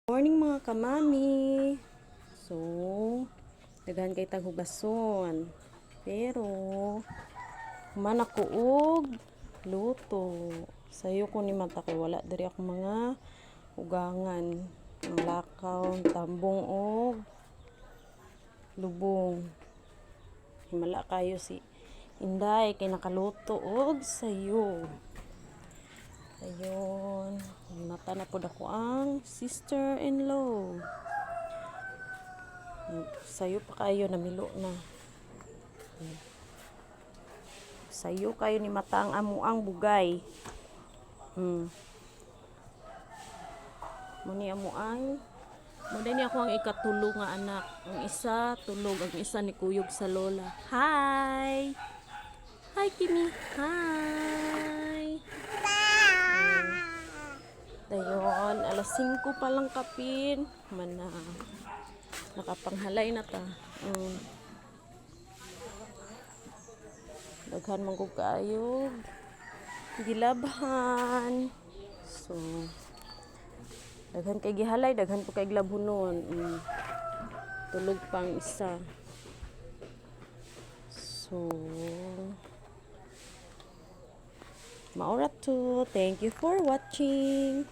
Morning mga kamami. So, daghan kay tag hugason. Pero man ako og luto. Sayo ko ni mata kay wala diri ako mga ugangan. Ang lakaw, tambong og lubong. Himala kayo si Inday kay nakaluto og sayo. Ayun, mata na po ako ang sister-in-law. Sayo pa kayo, namilo na. Sayo kayo ni mata ang amuang bugay. Muni amuang. Muna ni ako ang ikatulo nga anak. Ang isa tulog, ang isa ni kuyog sa lola. Hi! Hi Kimi! Hi! Dayon, alas 5 pa lang kapin. Mana, nakapanghalay na ta. Daghan man ko kaayog. Gilabhan. So, daghan kay gihalay, daghan po kay glabhunon. Tulog pang isa. So, maura to. Thank you for watching.